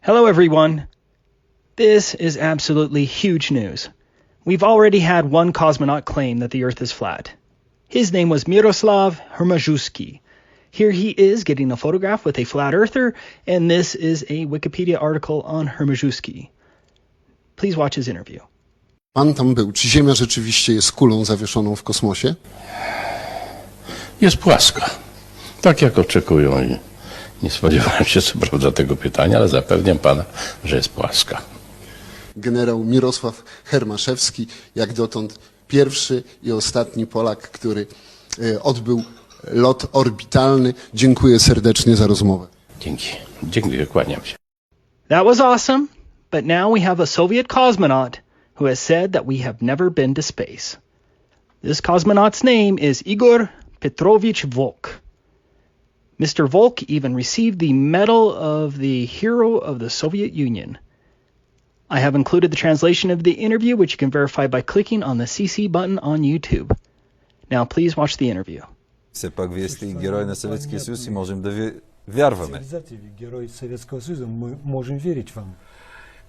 Hello, everyone. This is absolutely huge news. We've already had one cosmonaut claim that the Earth is flat. His name was Miroslav Hermaszewski. Here he is getting a photograph with a flat earther, and this is a Wikipedia article on Hermaszewski. Please watch his interview. Pan tam był. Czy Ziemia rzeczywiście jest kulą zawieszoną w kosmosie? Jest płaska. Tak jak oczekują i nie spodziewałem się co prawda tego pytania, ale zapewniam pana, że jest płaska. Generał Mirosław Hermaszewski, jak dotąd pierwszy i ostatni Polak, który odbył lot orbitalny. Dziękuję serdecznie za rozmowę. Dziękuję, kłaniam się. That was awesome, but now we have a Soviet cosmonaut who has said that we have never been to space. This cosmonaut's name is Igor Petrovich Volk. Mr. Volk even received the Medal of the Hero of the Soviet Union. I have included the translation of the interview, which you can verify by clicking on the CC button on YouTube. Now please watch the interview. Все пак вие сте и герой на Съветския съюз и можем да ви вярваме. Герой Советского Союза, мы можем верить вам.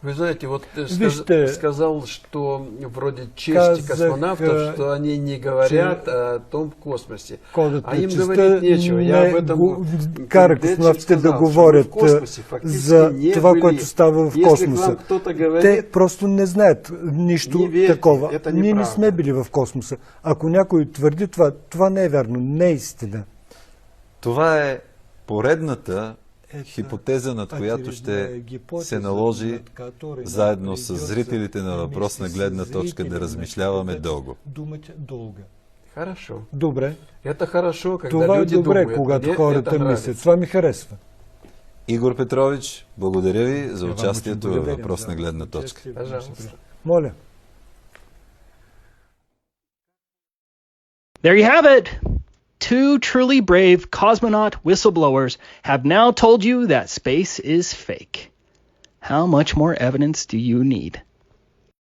Вы знаете, вот Вижте, сказал, что вроде честь космонавтов, что они не говорят о том в космосе. А им говорить нечего. Я об этом кара космонавтите да говорят за това, което става в космоса. Те просто не знаят нищо такова. Ние не сме били в космоса. Ако някой твърди това, това не е вярно, не е истина. Това е поредната хипотеза, над която ще се наложи заедно с зрителите на въпросна гледна точка да размишляваме дълго. Хорошо. Добре. Это хорошо, когда това люди е добре, думают. когато хората мислят. Това ми харесва. Игор Петрович, благодаря ви за участието във въпросна гледна точка. Моля. There you have it. Two truly brave cosmonaut whistleblowers have now told you that space is fake. How much more evidence do you need?